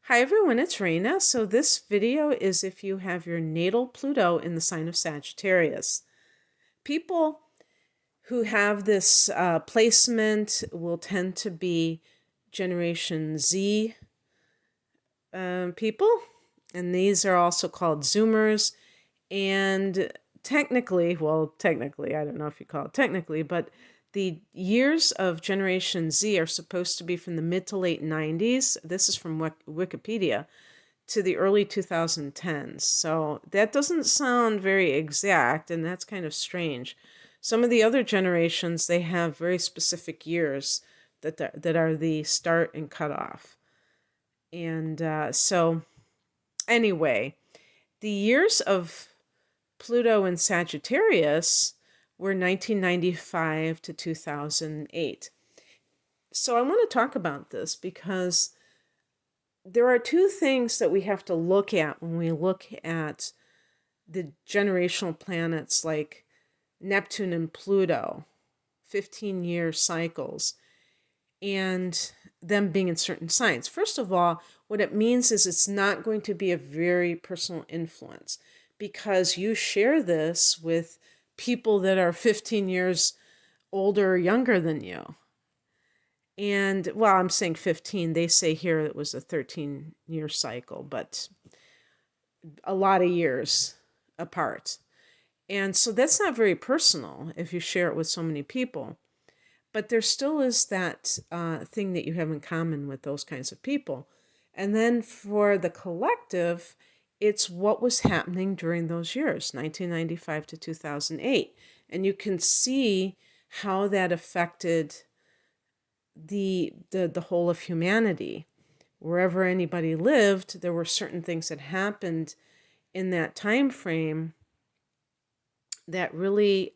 Hi everyone, it's Raina. So this video is if you have your natal Pluto in the sign of Sagittarius. People who have this placement will tend to be Generation Z people, and these are also called Zoomers. And technically, I don't know if you call it technically, but the years of Generation Z are supposed to be from the mid to late 90s. This is from Wikipedia to the early 2010s. So that doesn't sound very exact, and that's kind of strange. Some of the other generations, they have very specific years that are the start and cutoff. And anyway, the years of Pluto and Sagittarius were 1995 to 2008. So I want to talk about this because there are two things that we have to look at when we look at the generational planets like Neptune and Pluto, 15-year cycles, and them being in certain signs. First of all, what it means is it's not going to be a very personal influence because you share this with people that are 15 years older or younger than you. And, well, I'm saying 15. They say here it was a 13-year cycle, but a lot of years apart. And so that's not very personal if you share it with so many people. But there still is that thing that you have in common with those kinds of people. And then for the collective, it's what was happening during those years, 1995 to 2008. And you can see how that affected the whole of humanity. Wherever anybody lived, there were certain things that happened in that time frame that really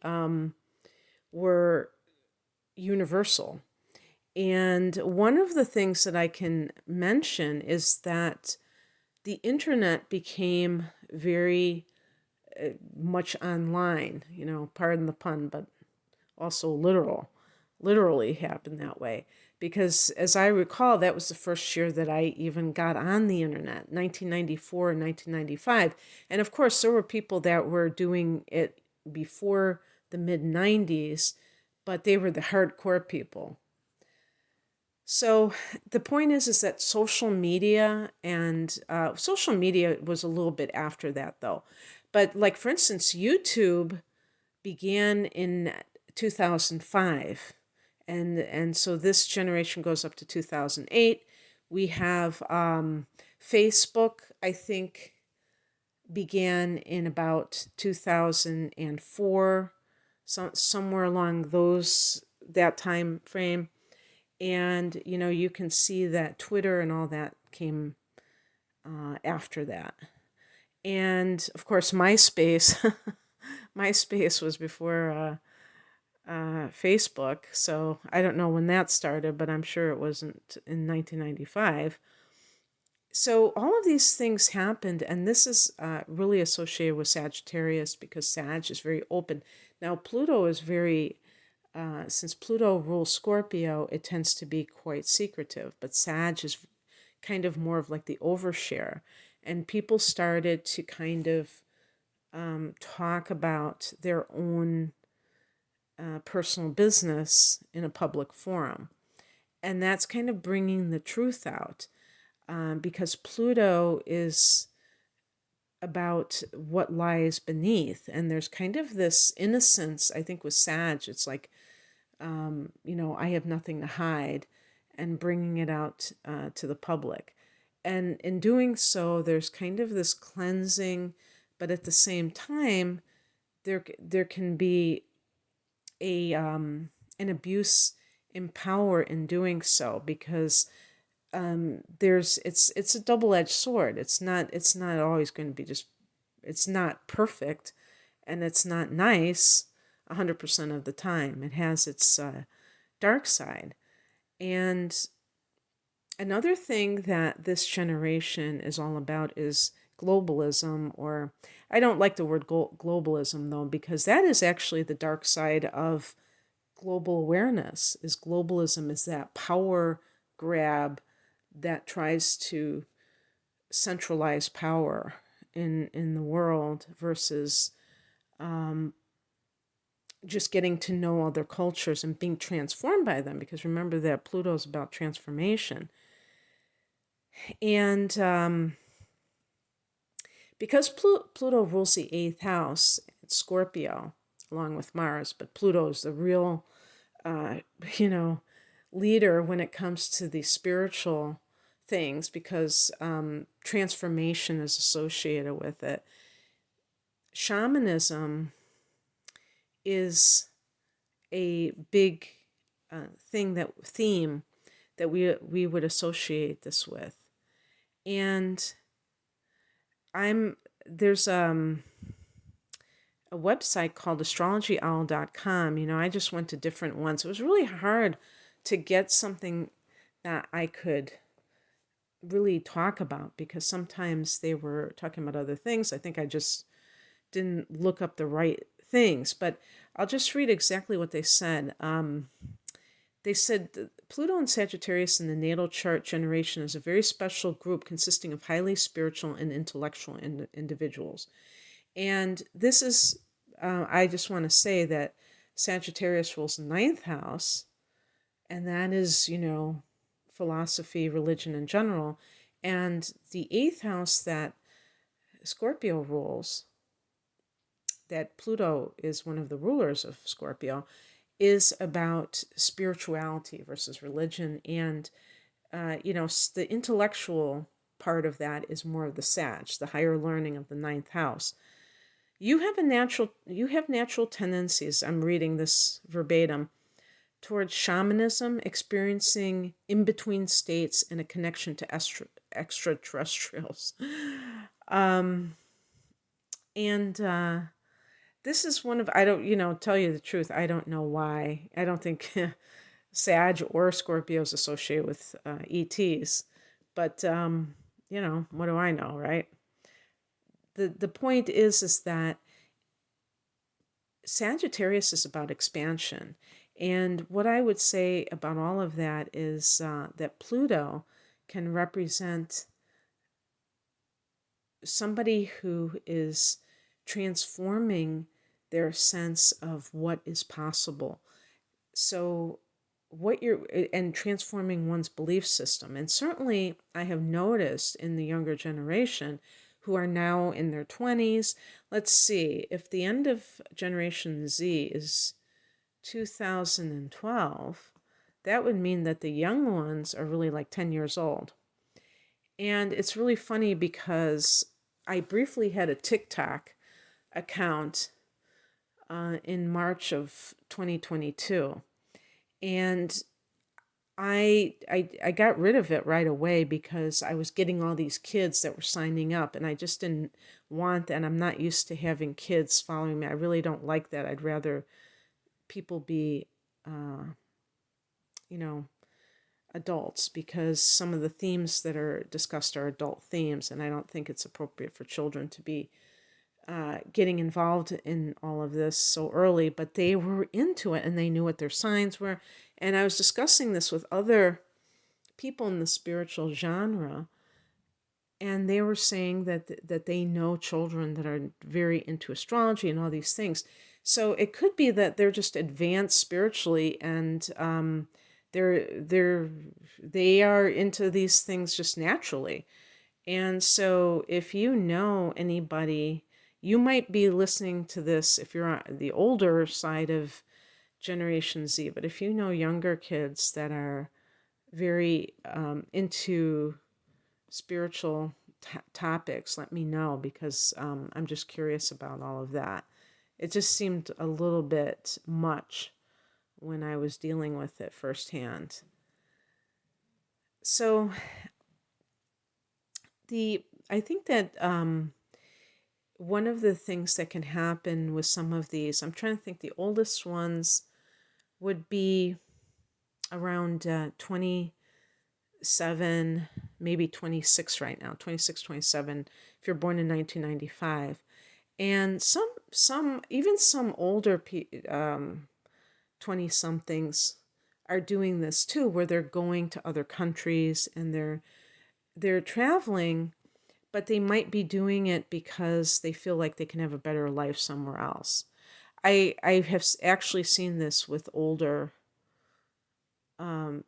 were universal. And one of the things that I can mention is that the internet became very much online, pardon the pun, but also literally happened that way. Because as I recall, that was the first year that I even got on the internet, 1994 and 1995. And of course, there were people that were doing it before the mid 90s, but they were the hardcore people. So the point is that social media was a little bit after that though. But like, for instance, YouTube began in 2005. And so this generation goes up to 2008. We have Facebook, I think, began in about 2004, somewhere along that time frame. And you can see that Twitter and all that came after that. And of course, MySpace. MySpace was before Facebook, so I don't know when that started, but I'm sure it wasn't in 1995. So all of these things happened, and this is really associated with Sagittarius because Sag is very open. Now, Pluto is since Pluto rules Scorpio, it tends to be quite secretive, but Sag is kind of more of like the overshare. And people started to kind of talk about their own personal business in a public forum. And that's kind of bringing the truth out because Pluto is about what lies beneath. And there's kind of this innocence, I think, with Sag. It's like, I have nothing to hide, and bringing it out to the public. And in doing so, there's kind of this cleansing, but at the same time, there can be an abuse in power in doing so because it's a double-edged sword. It's not always going to be it's not perfect, and it's not nice 100% of the time. It has its dark side. And another thing that this generation is all about is globalism, or I don't like the word globalism though, because that is actually the dark side of global awareness. Is globalism is that power grab that tries to centralized power in the world versus just getting to know other cultures and being transformed by them, because remember that Pluto is about transformation. And because Pluto rules the 8th house, it's Scorpio, along with Mars, but Pluto is the real, you know, leader when it comes to the spiritual things, because transformation is associated with it. Shamanism is a big theme that we would associate this with. And there's a website called astrologyowl.com. I just went to different ones. It was really hard to get something that I could really talk about, because sometimes they were talking about other things. I think I just didn't look up the right things, but I'll just read exactly what they said. They said Pluto and Sagittarius in the natal chart generation is a very special group consisting of highly spiritual and intellectual individuals. And this is, I just want to say that Sagittarius rules the 9th house, and that is, philosophy, religion in general. And the 8th house that Scorpio rules, that Pluto is one of the rulers of Scorpio, is about spirituality versus religion. And, the intellectual part of that is more of the Sag, the higher learning of the 9th house. You have natural tendencies, I'm reading this verbatim, towards shamanism, experiencing in-between states and a connection to extraterrestrials. This is one of, I don't, tell you the truth, I don't know why. I don't think Sag or Scorpio is associated with ETs. But, what do I know, right? The point is that Sagittarius is about expansion. And what I would say about all of that is that Pluto can represent somebody who is transforming their sense of what is possible. So and transforming one's belief system. And certainly I have noticed in the younger generation who are now in their 20s, let's see, if the end of Generation Z is 2012, that would mean that the young ones are really like 10 years old. And it's really funny because I briefly had a TikTok account in March of 2022. And I got rid of it right away because I was getting all these kids that were signing up, and I just didn't want, and I'm not used to having kids following me. I really don't like that. I'd rather people be, adults, because some of the themes that are discussed are adult themes, and I don't think it's appropriate for children to be getting involved in all of this so early. But they were into it, and they knew what their signs were. And I was discussing this with other people in the spiritual genre, and they were saying that they know children that are very into astrology and all these things. So it could be that they're just advanced spiritually, and they are into these things just naturally. And so if you know anybody, you might be listening to this if you're on the older side of Generation Z, but if you know younger kids that are very into spiritual topics, let me know, because I'm just curious about all of that. It just seemed a little bit much when I was dealing with it firsthand. So I think that one of the things that can happen with some of these, I'm trying to think, the oldest ones would be around 27, maybe 26 right now, 26, 27, if you're born in 1995. And even some older 20-somethings are doing this too, where they're going to other countries and they're traveling but they might be doing it because they feel like they can have a better life somewhere else. I have actually seen this with older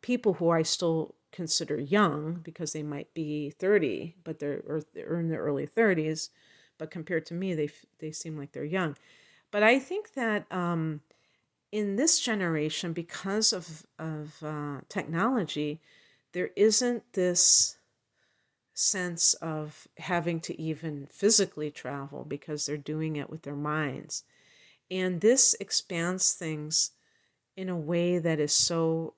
people who I still consider young because they might be 30, but they're in their early 30s, but compared to me, they seem like they're young. But I think that in this generation, because of technology, there isn't this sense of having to even physically travel because they're doing it with their minds. And this expands things in a way that is so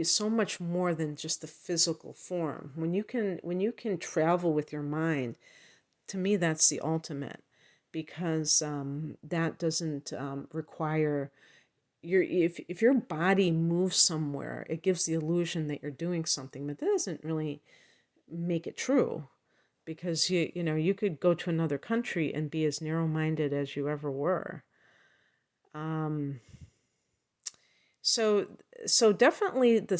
so much more than just the physical form. When you can travel with your mind, to me that's the ultimate, because that doesn't require if your body moves somewhere, it gives the illusion that you're doing something, but that doesn't really make it true, because you could go to another country and be as narrow-minded as you ever were. Um, so so definitely the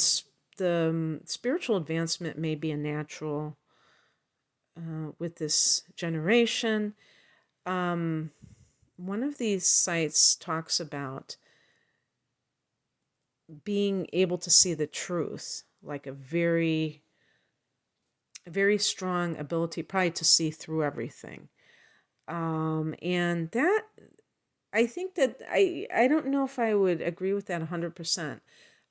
spiritual advancement may be a natural with this generation. Um, One of these sites talks about being able to see the truth, like a very strong ability probably to see through everything. And that, I think that I don't know if I would agree with that 100%.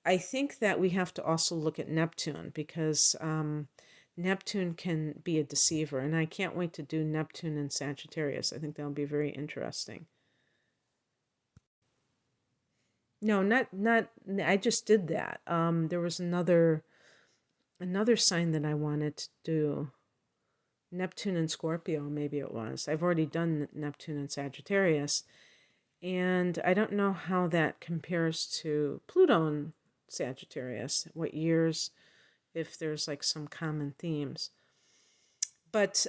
I think that we have to also look at Neptune, because Neptune can be a deceiver, and I can't wait to do Neptune and Sagittarius. I think that'll be very interesting. No, not I just did that. There was another sign that I wanted to do. Neptune and Scorpio, maybe it was. I've already done Neptune and Sagittarius, and I don't know how that compares to Pluto and Sagittarius, what years, if there's like some common themes. But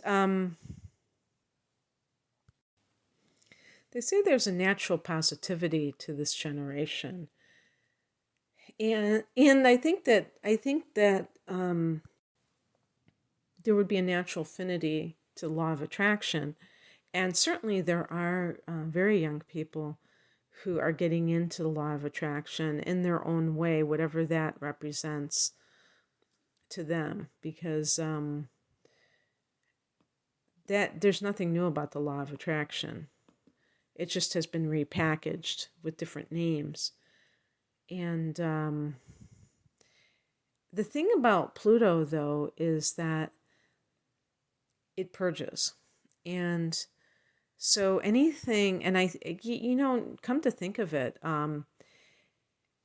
they say there's a natural positivity to this generation. And I think that there would be a natural affinity to the law of attraction. And certainly there are very young people who are getting into the law of attraction in their own way, whatever that represents to them, because that there's nothing new about the law of attraction. It just has been repackaged with different names. And the thing about Pluto, though, is that it purges. And so anything, and come to think of it,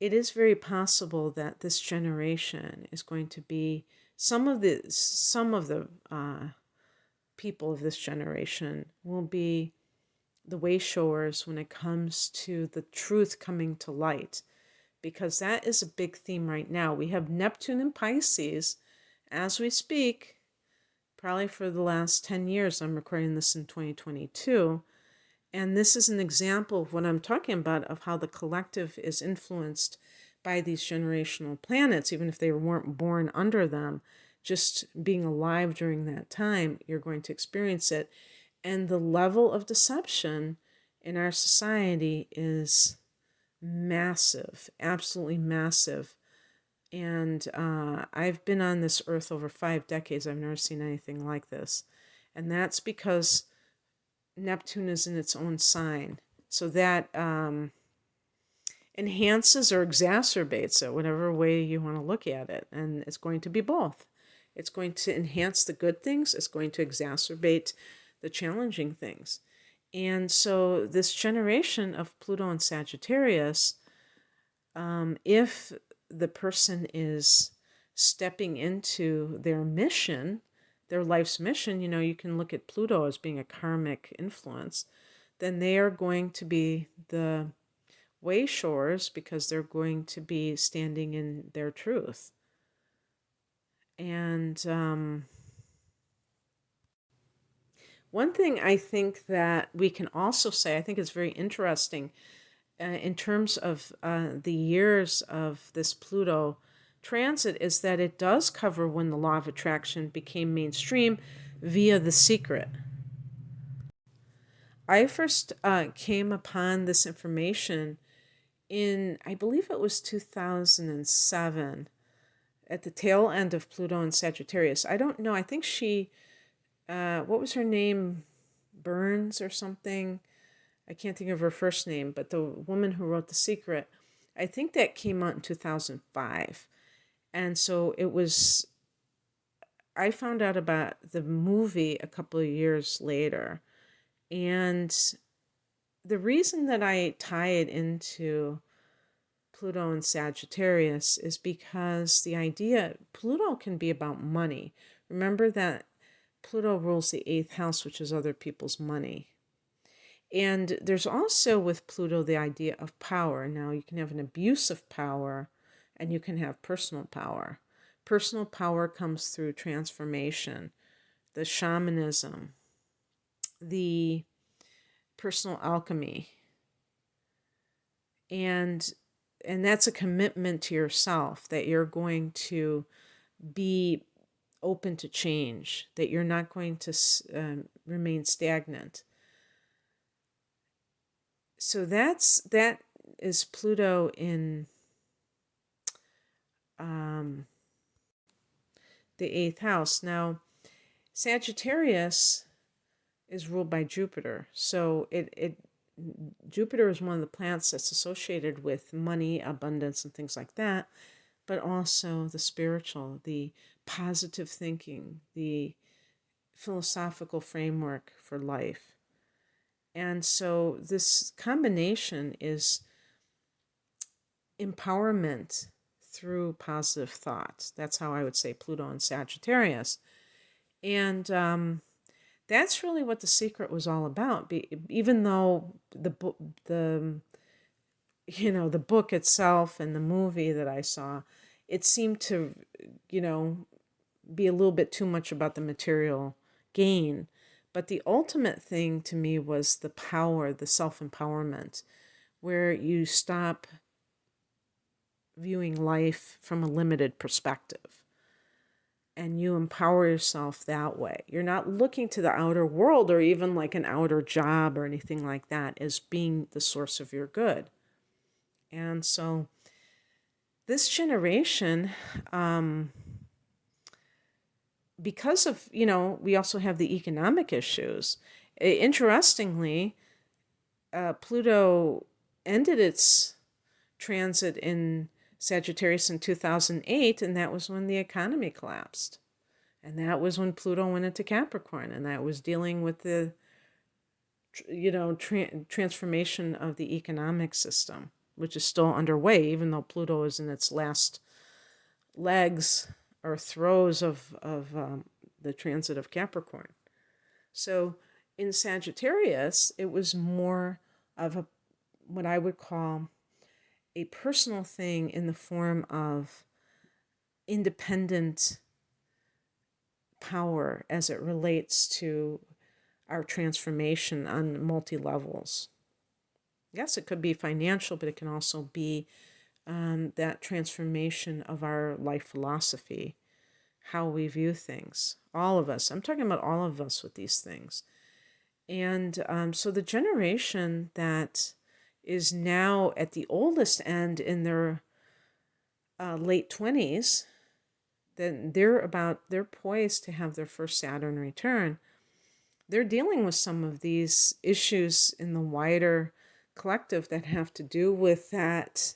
it is very possible that this generation is going to be some of the people of this generation will be the wayshowers when it comes to the truth coming to light, because that is a big theme right now. We have Neptune in Pisces as we speak, probably for the last 10 years. I'm recording this in 2022. And this is an example of what I'm talking about, of how the collective is influenced by these generational planets, even if they weren't born under them. Just being alive during that time, you're going to experience it. And the level of deception in our society is massive, absolutely massive. And I've been on this earth over 5 decades. I've never seen anything like this. And that's because Neptune is in its own sign. So that enhances or exacerbates it, whatever way you want to look at it. And it's going to be both. It's going to enhance the good things. It's going to exacerbate the challenging things. And so this generation of Pluto and Sagittarius, if the person is stepping into their mission, their life's mission, you can look at Pluto as being a karmic influence, then they are going to be the wayshowers, because they're going to be standing in their truth. And one thing I think that we can also say, I think is very interesting in terms of the years of this Pluto transit is that it does cover when the law of attraction became mainstream via The Secret. I first came upon this information in, I believe it was 2007, at the tail end of Pluto and Sagittarius. I don't know. I think she, what was her name? Burns or something. I can't think of her first name, but the woman who wrote The Secret, I think that came out in 2005. And so it was, I found out about the movie a couple of years later. And the reason that I tie it into Pluto and Sagittarius is because the idea, Pluto can be about money. Remember that Pluto rules the 8th house, which is other people's money. And there's also with Pluto the idea of power. Now, you can have an abuse of power and you can have personal power. Personal power comes through transformation, the shamanism, the personal alchemy. And that's a commitment to yourself that you're going to be open to change, that you're not going to remain stagnant. So that is Pluto in the 8th house. Now, Sagittarius is ruled by Jupiter. So Jupiter is one of the planets that's associated with money, abundance, and things like that, but also the spiritual, the positive thinking, the philosophical framework for life. And so this combination is empowerment through positive thoughts. That's how I would say Pluto and Sagittarius. And that's really what The Secret was all about. Even though the book itself and the movie that I saw, it seemed to, be a little bit too much about the material gain. But the ultimate thing to me was the power, the self-empowerment, where you stop viewing life from a limited perspective and you empower yourself that way. You're not looking to the outer world or even like an outer job or anything like that as being the source of your good. And so this generation, because of, we also have the economic issues. Interestingly, Pluto ended its transit in Sagittarius in 2008, and that was when the economy collapsed. And that was when Pluto went into Capricorn, and that was dealing with the, transformation of the economic system, which is still underway, even though Pluto is in its last legs or throes of the transit of Capricorn. So in Sagittarius, it was more of what I would call a personal thing in the form of independent power as it relates to our transformation on multi-levels. Yes, it could be financial, but it can also be that transformation of our life philosophy, how we view things. All of us. I'm talking about all of us with these things. And so the generation that is now at the oldest end in their late 20s, then they're poised to have their first Saturn return. They're dealing with some of these issues in the wider collective that have to do with that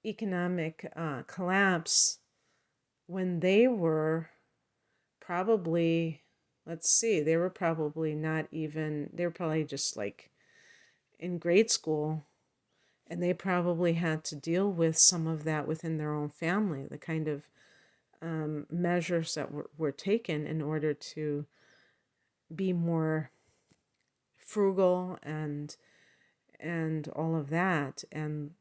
economic collapse when they were probably, they were probably just like in grade school, and they probably had to deal with some of that within their own family, the kind of measures that were taken in order to be more frugal and all of that. And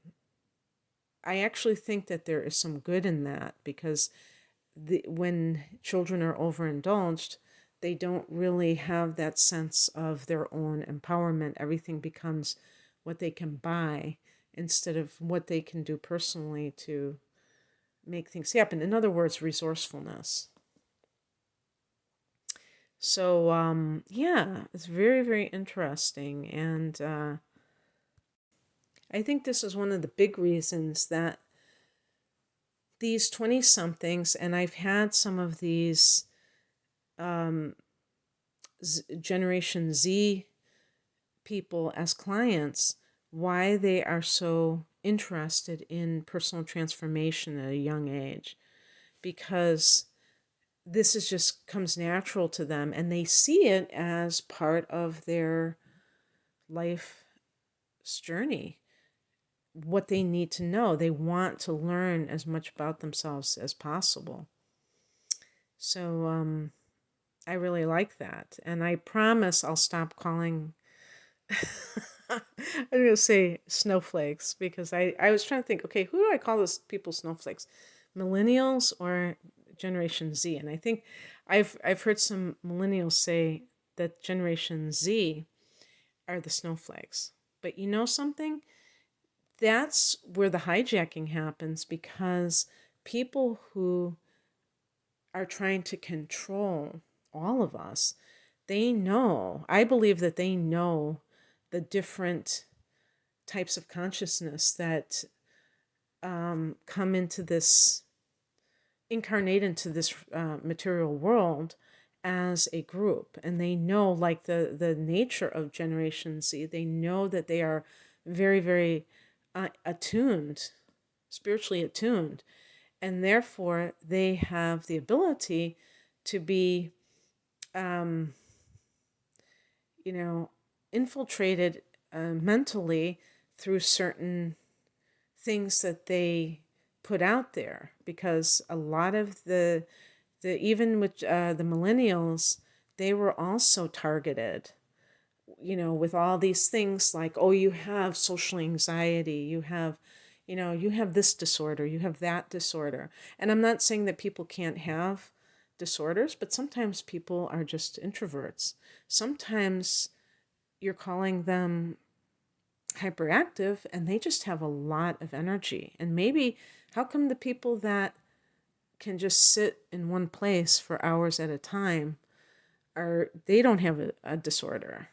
I actually think that there is some good in that, because when children are overindulged, they don't really have that sense of their own empowerment. Everything becomes what they can buy instead of what they can do personally to make things happen. In other words, resourcefulness. So, yeah, it's very, very interesting. And I think this is one of the big reasons that these 20 somethings, and I've had some of these Generation Z people as clients, why they are so interested in personal transformation at a young age, because this is just comes natural to them and they see it as part of their life's journey, what they need to know. They want to learn as much about themselves as possible. So I really like that. And I promise I'll stop calling I'm going to say snowflakes, because I was trying to think, okay, who do I call those people snowflakes? Millennials or Generation Z? And I think I've heard some millennials say that Generation Z are the snowflakes. But you know something? That's where the hijacking happens, because people who are trying to control all of us, they know, I believe that they know the different types of consciousness that come into this, incarnate into this material world as a group. And they know, like the nature of Generation Z, they know that they are very, very attuned, spiritually attuned. And therefore, they have the ability to be, infiltrated mentally through certain things that they put out there. Because a lot of the even with the millennials, they were also targeted, with all these things like, oh, you have social anxiety, you have this disorder, you have that disorder. And I'm not saying that people can't have disorders, but sometimes people are just introverts. Sometimes you're calling them hyperactive and they just have a lot of energy. And maybe, how come the people that can just sit in one place for hours at a time they don't have a disorder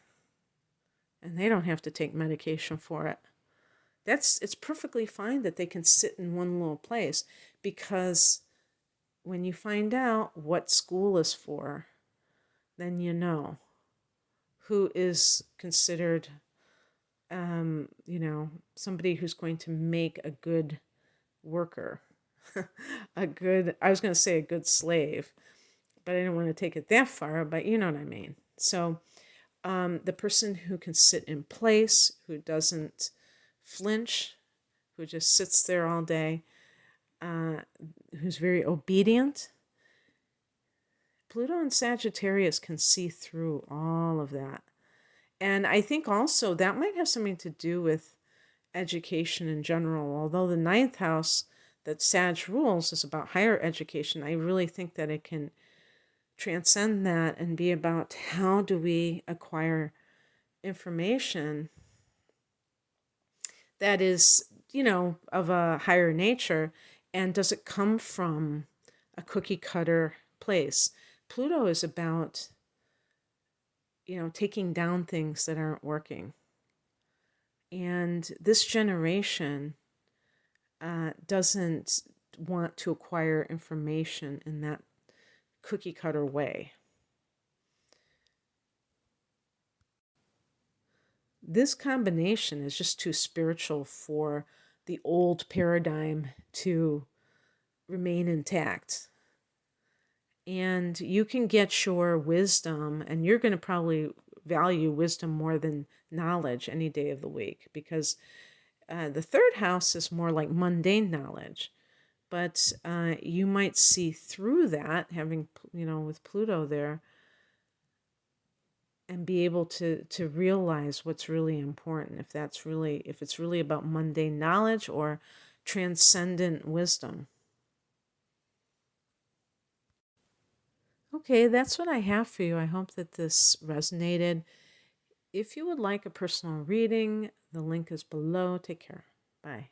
and they don't have to take medication for it? It's perfectly fine that they can sit in one little place, because when you find out what school is for, then you know who is considered, somebody who's going to make a good worker, I was going to say a good slave, but I didn't want to take it that far, but you know what I mean. So the person who can sit in place, who doesn't flinch, who just sits there all day, who's very obedient. Pluto and Sagittarius can see through all of that. And I think also that might have something to do with education in general. Although the ninth house that Sag rules is about higher education, I really think that it can transcend that and be about how do we acquire information that is, of a higher nature, and does it come from a cookie cutter place? Pluto is about, taking down things that aren't working. And this generation doesn't want to acquire information in that cookie cutter way. This combination is just too spiritual for the old paradigm to remain intact. And you can get your wisdom, and you're going to probably value wisdom more than knowledge any day of the week, because the third house is more like mundane knowledge. But you might see through that, having, with Pluto there, and be able to realize what's really important, if it's really about mundane knowledge or transcendent wisdom. Okay, that's what I have for you. I hope that this resonated. If you would like a personal reading, the link is below. Take care. Bye.